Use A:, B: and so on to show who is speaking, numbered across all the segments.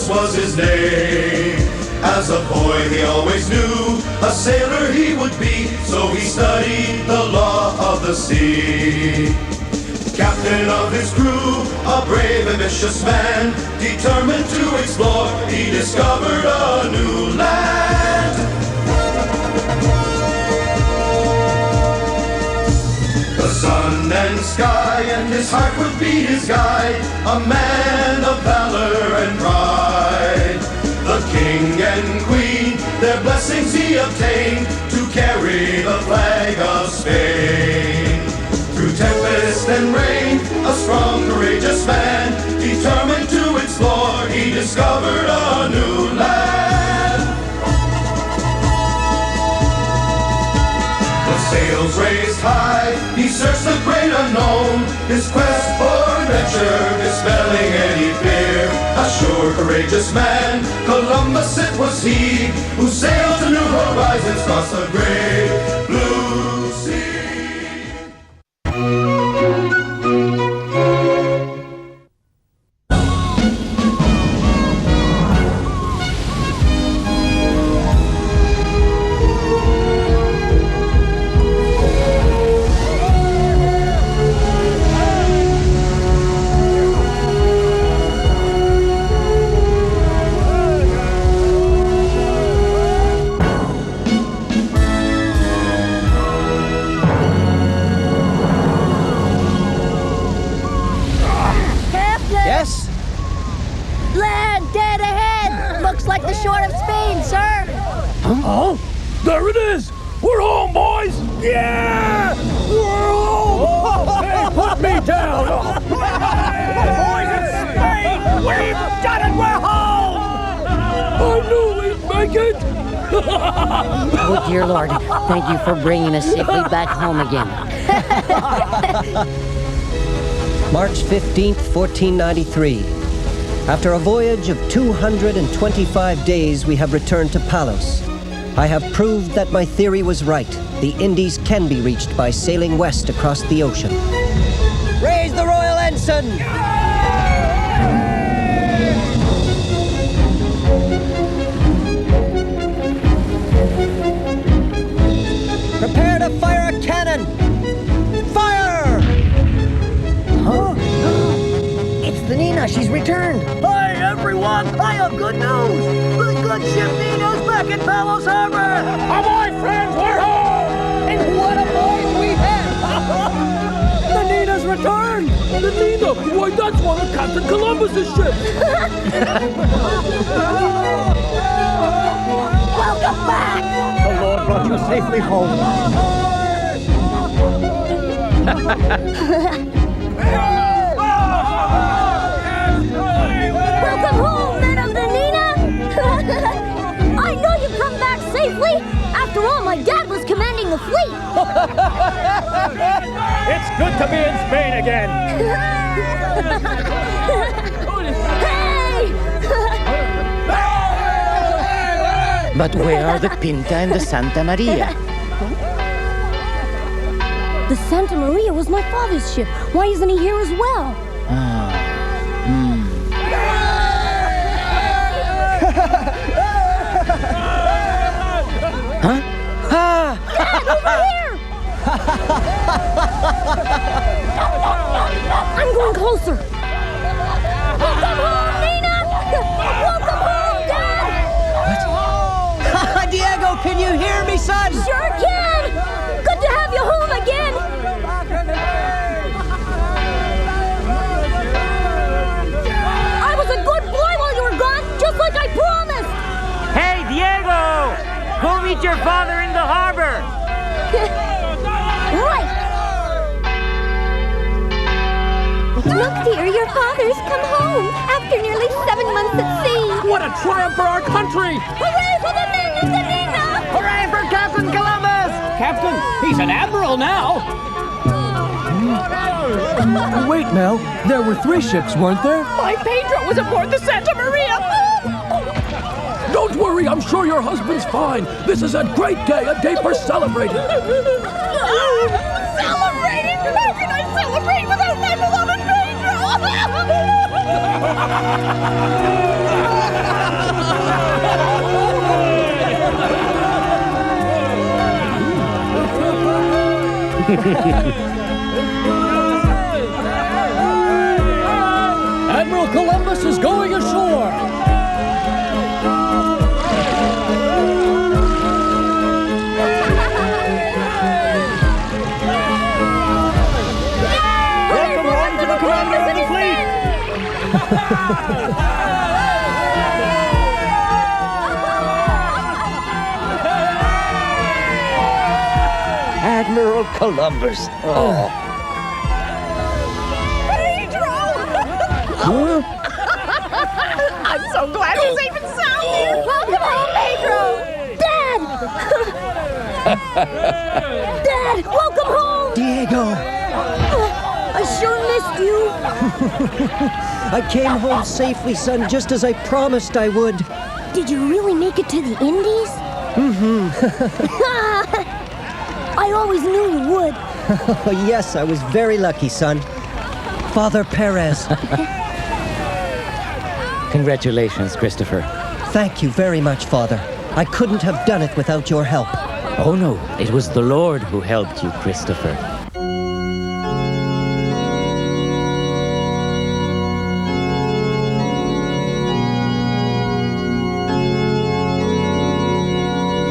A: Columbus was his name. As a boy he always knew a sailor he would be, so he studied the law of the sea. Captain of his crew, a brave, ambitious man, determined to explore, he discovered a new land. The sun and sky and his heart would be his guide, a man of valor and pride. The king and queen, their blessings he obtained to carry the flag of Spain. Through tempest and rain, a strong, courageous man, determined to explore, he discovered a new land. The sails raised high, he searched the great unknown, his quest for adventure, dispelling any fear. A sure, courageous man, Columbus it was he, who sailed to new horizons across the great blue sea.
B: Oh, there it is! We're home, boys! Yeah! We're home! Hey, put me down! Boys in Spain! We've done it! We're home! I knew we'd make it!
C: Oh, dear Lord, thank you for bringing us safely back home again.
D: March 15th, 1493. After a voyage of 225 days, we have returned to Palos. I have proved that my theory was right. The Indies can be reached by sailing west across the ocean. Raise the royal ensign! Prepare to fire a cannon! Fire!
E: Huh? It's the Nina. She's returned.
B: Hey, everyone! I have good news! The good ship Nina's back in Palos Harbor! Ahoy, friends! We're home! And what a voyage we had! The Nina's returned! The Nina! Why, that's one of Captain Columbus's ships!
E: Welcome back!
B: The Lord brought you safely home.
F: Welcome home, men of the Nina! I know you've come back safely! After all, my dad was commanding the fleet!
B: It's good to be in Spain again!
F: Hey!
G: But where are the Pinta and the Santa Maria?
F: The Santa Maria was my father's ship. Why isn't he here as well?
G: Huh? Ah!
F: Dad, over here! I'm going closer. Welcome home, Nina! Welcome home, Dad!
D: What? Diego, can you hear me, son?
F: Sure can! Good to have you home again! I was a good boy while you were gone, just like I promised!
G: Hey, Diego! Go meet your father in the harbor!
F: Right!
H: Look, dear, your father's come home after nearly 7 months at sea.
B: What a triumph for our country!
F: Hooray for the men of the Nina!
E: Hooray for Captain Columbus!
B: Captain, he's an admiral now!
I: Wait now, there were 3 ships, weren't there?
E: My Pedro was aboard the Santa Maria!
B: Don't worry, I'm sure your husband's fine. This is a great day, a day for celebrating.
F: Celebrating? How can I celebrate without my beloved Pedro?
B: Admiral Columbus is going ashore!
G: Welcome home to the commander of the fleet!
B: Admiral Columbus. Oh.
E: I'm so glad he's safe and sound here.
F: Welcome home, Pedro! Dad! Dad, welcome home!
D: Diego!
F: I sure missed you.
D: I came home safely, son, just as I promised I would.
F: Did you really make it to the Indies?
D: Mm-hmm.
F: I always knew you would.
D: Oh, yes, I was very lucky, son. Father Perez.
C: Congratulations, Christopher.
D: Thank you very much, Father. I couldn't have done it without your help.
C: Oh no, it was the Lord who helped you, Christopher.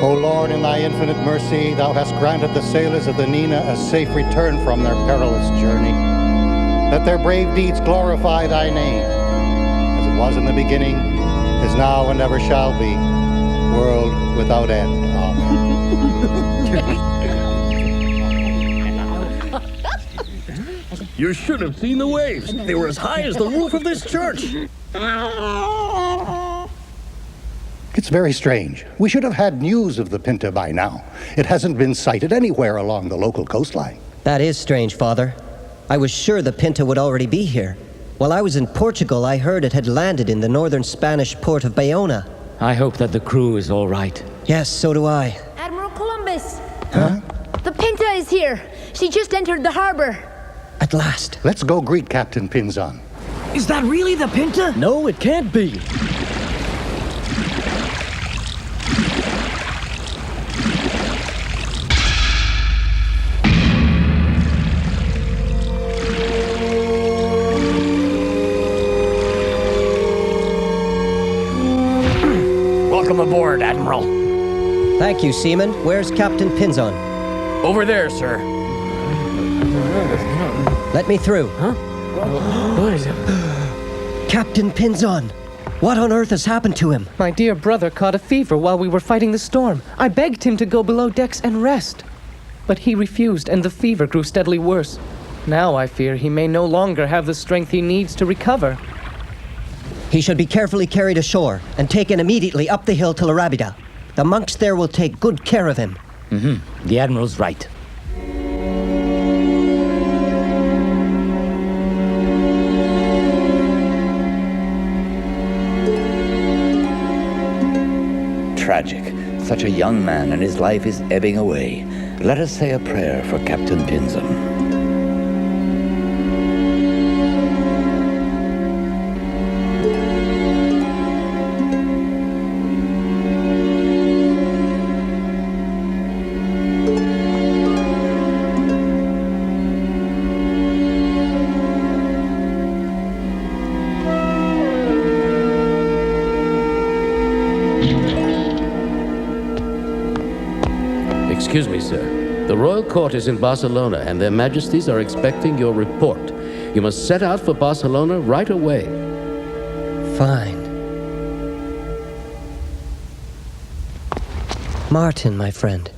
J: O Lord, in thy infinite mercy, thou hast granted the sailors of the Nina a safe return from their perilous journey. Let their brave deeds glorify thy name, as it was in the beginning, is now, and ever shall be, world without end. Amen.
B: You should have seen the waves. They were as high as the roof of this church.
J: It's very strange. We should have had news of the Pinta by now. It hasn't been sighted anywhere along the local coastline.
D: That is strange, Father. I was sure the Pinta would already be here. While I was in Portugal, I heard it had landed in the northern Spanish port of Bayona.
C: I hope that the crew is all right.
D: Yes, so do I.
H: Admiral Columbus!
J: Huh?
H: The Pinta is here. She just entered the harbor.
D: At last.
J: Let's go greet Captain Pinzon.
E: Is that really the Pinta?
B: No, it can't be. Welcome aboard, Admiral.
D: Thank you, Seaman. Where's Captain Pinzon?
B: Over there, sir.
D: Let me through.
B: Huh? What is it?
D: Captain Pinzon! What on earth has happened to him?
K: My dear brother caught a fever while we were fighting the storm. I begged him to go below decks and rest. But he refused, and the fever grew steadily worse. Now I fear he may no longer have the strength he needs to recover.
D: He should be carefully carried ashore and taken immediately up the hill to La Rábida. The monks there will take good care of him.
C: Mm-hmm. The Admiral's right.
L: Tragic. Such a young man, and his life is ebbing away. Let us say a prayer for Captain Pinzon.
M: Excuse me, sir. The royal court is in Barcelona, and their majesties are expecting your report. You must set out for Barcelona right away.
D: Fine. Martin, my friend.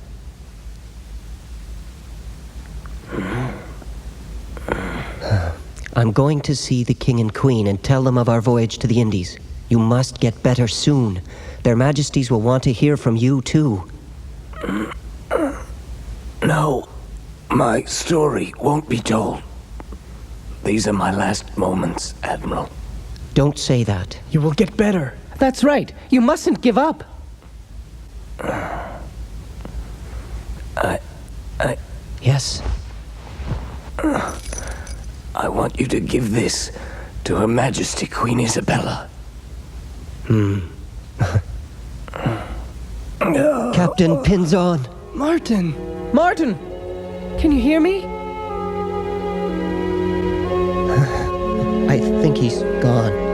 D: I'm going to see the king and queen and tell them of our voyage to the Indies. You must get better soon. Their majesties will want to hear from you, too.
B: No, my story won't be told. These are my last moments, Admiral.
D: Don't say that.
K: You will get better. That's right. You mustn't give up.
D: Yes?
B: I want you to give this to Her Majesty Queen Isabella.
D: Captain Pinzon.
K: Martin! Martin! Can you hear me?
D: I think he's gone.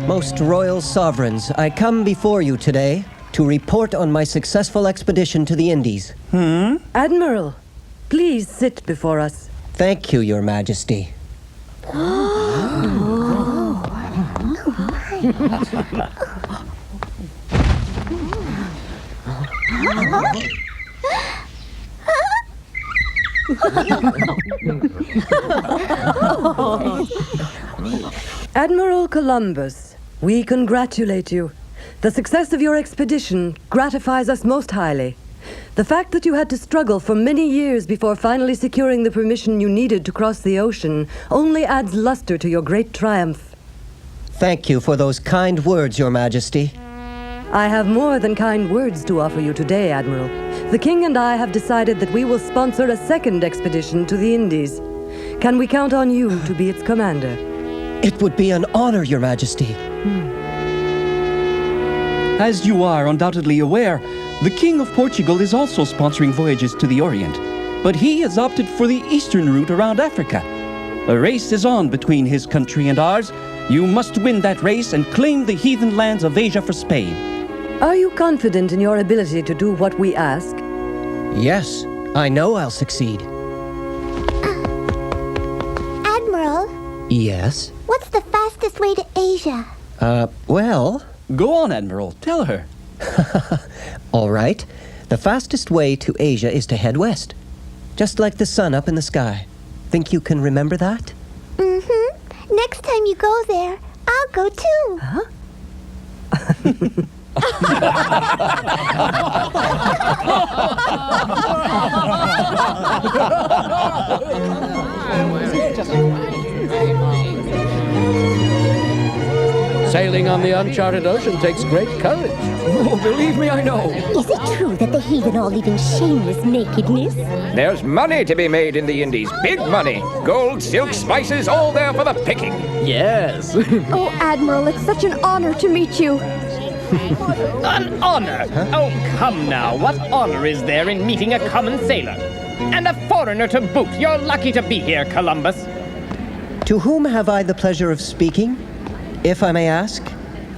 D: Most royal sovereigns, I come before you today to report on my successful expedition to the Indies.
N: Admiral, please sit before us.
D: Thank you, Your Majesty.
N: Admiral Columbus, we congratulate you. The success of your expedition gratifies us most highly. The fact that you had to struggle for many years before finally securing the permission you needed to cross the ocean only adds luster to your great triumph.
D: Thank you for those kind words, Your Majesty.
N: I have more than kind words to offer you today, Admiral. The King and I have decided that we will sponsor a second expedition to the Indies. Can we count on you to be its commander?
D: It would be an honor, Your Majesty.
O: As you are undoubtedly aware, the King of Portugal is also sponsoring voyages to the Orient, but he has opted for the eastern route around Africa. A race is on between his country and ours. You must win that race and claim the heathen lands of Asia for Spain.
N: Are you confident in your ability to do what we ask?
D: Yes, I know I'll succeed.
H: Admiral,
D: Yes?
H: what's the fastest way to Asia?
D: Well...
O: Go on, Admiral. Tell her.
D: All right. The fastest way to Asia is to head west. Just like the sun up in the sky. Think you can remember that?
H: Mm-hmm. Next time you go there, I'll go too.
N: Huh?
M: Sailing on the uncharted ocean takes great courage.
I: Oh, believe me, I know.
F: Is it true that the heathen all live in shameless nakedness?
P: There's money to be made in the Indies. Big money. Gold, silk, spices, all there for the picking.
I: Yes.
H: Oh, Admiral, it's such an honor to meet you.
G: An honor? Oh, come now. What honor is there in meeting a common sailor? And a foreigner to boot. You're lucky to be here, Columbus.
D: To whom have I the pleasure of speaking, if I may ask?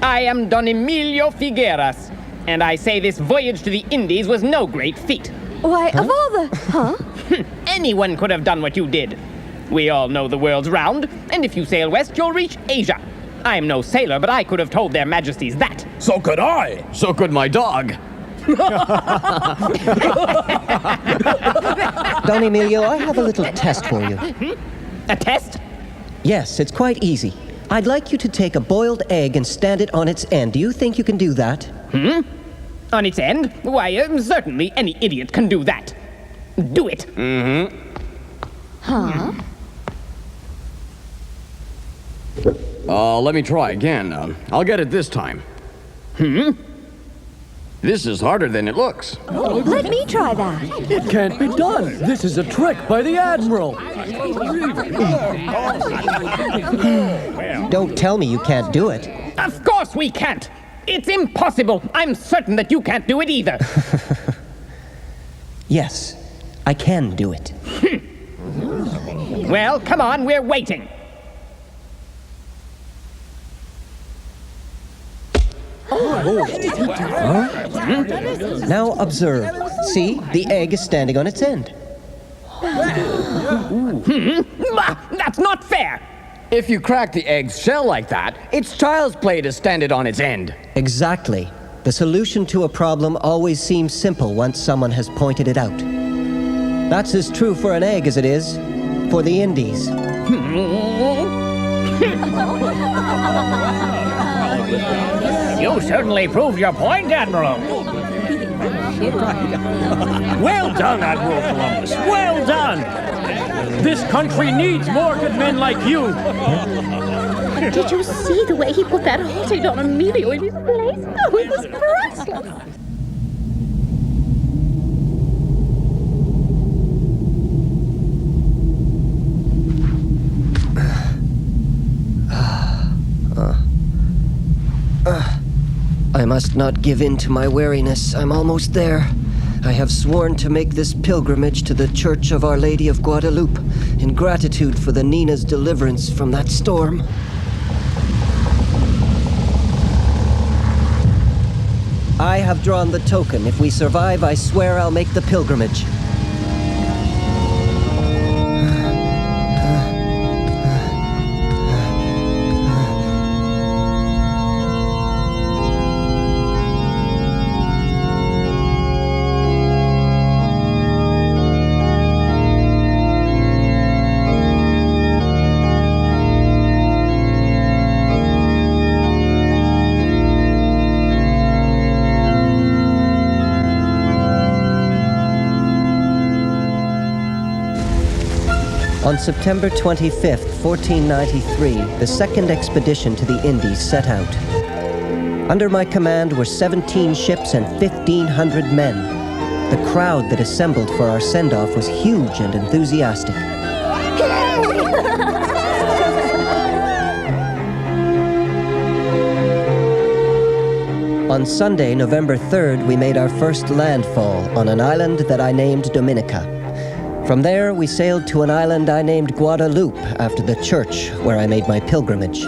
G: I am Don Emilio Figueras, and I say this voyage to the Indies was no great feat.
H: Why, of all the... Huh?
G: Anyone could have done what you did. We all know the world's round, and if you sail west, you'll reach Asia. I am no sailor, but I could have told their majesties that.
B: So could I.
I: So could my dog.
D: Don Emilio, I have a little test for you.
G: A test?
D: Yes, it's quite easy. I'd like you to take a boiled egg and stand it on its end. Do you think you can do that?
G: On its end? Why, certainly any idiot can do that. Do it.
H: Huh?
I: Let me try again. I'll get it this time. This is harder than it looks.
H: Let me try that.
I: It can't be done. This is a trick by the Admiral.
D: Don't tell me you can't do it.
G: Of course we can't. It's impossible. I'm certain that you can't do it either.
D: Yes, I can do it.
G: Well, come on, we're waiting.
D: Now observe. See, the egg is standing on its end.
G: That's not fair!
I: If you crack the egg's shell like that, it's child's play to stand it on its end.
D: Exactly. The solution to a problem always seems simple once someone has pointed it out. That's as true for an egg as it is for the Indies.
G: You certainly proved your point, Admiral.
B: Well done, Admiral Columbus. Well done. This country needs more good men like you.
H: Did you see the way he put that halting on Emilio in his place? Oh, it was priceless.
D: I must not give in to my weariness. I'm almost there. I have sworn to make this pilgrimage to the Church of Our Lady of Guadalupe in gratitude for the Nina's deliverance from that storm. I have drawn the token. If we survive, I swear I'll make the pilgrimage. On September 25th, 1493, the second expedition to the Indies set out. Under my command were 17 ships and 1,500 men. The crowd that assembled for our send-off was huge and enthusiastic. On Sunday, November 3rd, we made our first landfall on an island that I named Dominica. From there, we sailed to an island I named Guadalupe after the church where I made my pilgrimage.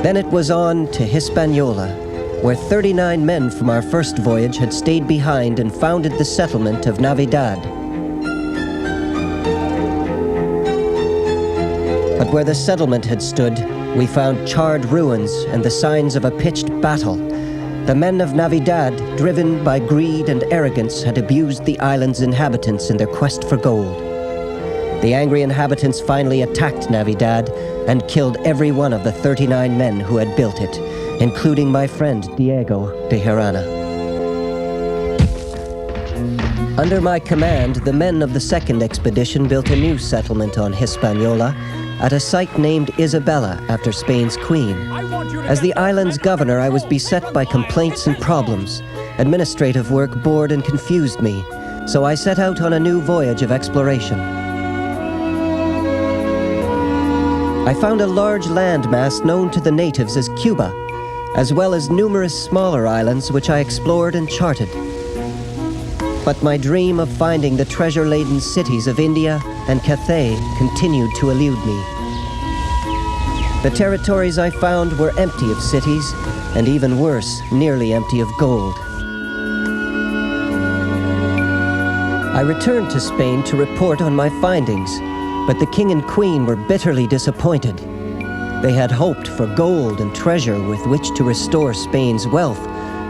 D: Then it was on to Hispaniola, where 39 men from our first voyage had stayed behind and founded the settlement of Navidad. But where the settlement had stood, we found charred ruins and the signs of a pitched battle. The men of Navidad, driven by greed and arrogance, had abused the island's inhabitants in their quest for gold. The angry inhabitants finally attacked Navidad and killed every one of the 39 men who had built it, including my friend Diego de Hirana. Under my command, the men of the second expedition built a new settlement on Hispaniola at a site named Isabella after Spain's queen. As the island's governor, I was beset by complaints and problems. Administrative work bored and confused me, so I set out on a new voyage of exploration. I found a large landmass known to the natives as Cuba, as well as numerous smaller islands which I explored and charted. But my dream of finding the treasure-laden cities of India and Cathay continued to elude me. The territories I found were empty of cities, and even worse, nearly empty of gold. I returned to Spain to report on my findings, but the king and queen were bitterly disappointed. They had hoped for gold and treasure with which to restore Spain's wealth,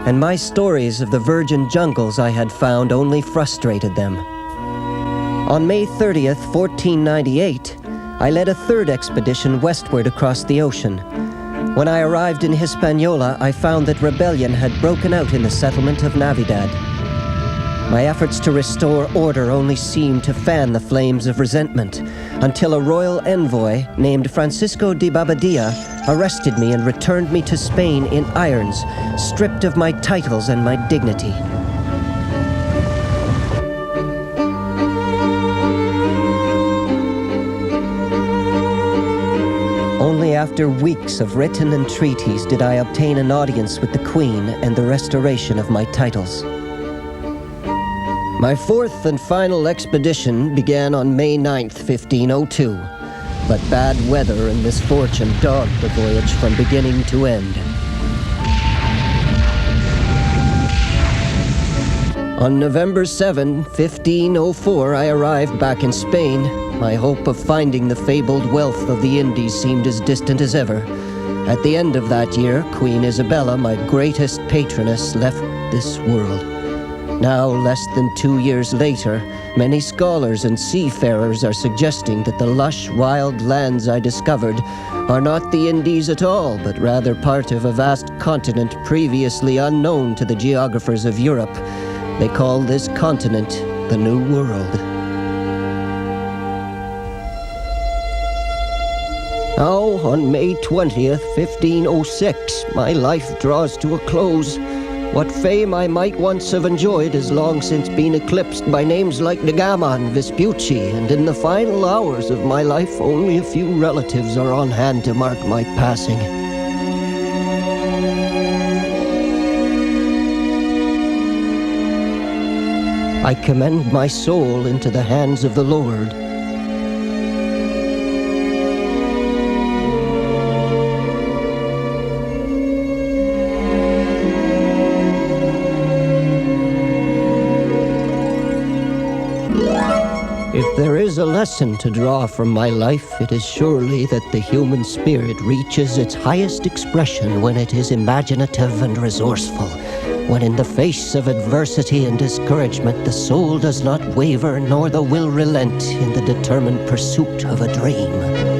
D: and my stories of the virgin jungles I had found only frustrated them. On May 30th, 1498, I led a third expedition westward across the ocean. When I arrived in Hispaniola, I found that rebellion had broken out in the settlement of Navidad. My efforts to restore order only seemed to fan the flames of resentment, until a royal envoy named Francisco de Bobadilla arrested me and returned me to Spain in irons, stripped of my titles and my dignity. Only after weeks of written entreaties did I obtain an audience with the Queen and the restoration of my titles. My fourth and final expedition began on May 9th, 1502, but bad weather and misfortune dogged the voyage from beginning to end. On November 7, 1504, I arrived back in Spain. My hope of finding the fabled wealth of the Indies seemed as distant as ever. At the end of that year, Queen Isabella, my greatest patroness, left this world. Now, less than 2 years later, many scholars and seafarers are suggesting that the lush, wild lands I discovered are not the Indies at all, but rather part of a vast continent previously unknown to the geographers of Europe. They call this continent the New World. Now, on May 20th, 1506, my life draws to a close. What fame I might once have enjoyed has long since been eclipsed by names like Da Gama and Vespucci, and in the final hours of my life, only a few relatives are on hand to mark my passing. I commend my soul into the hands of the Lord. If there is a lesson to draw from my life, it is surely that the human spirit reaches its highest expression when it is imaginative and resourceful, when in the face of adversity and discouragement the soul does not waver nor the will relent in the determined pursuit of a dream.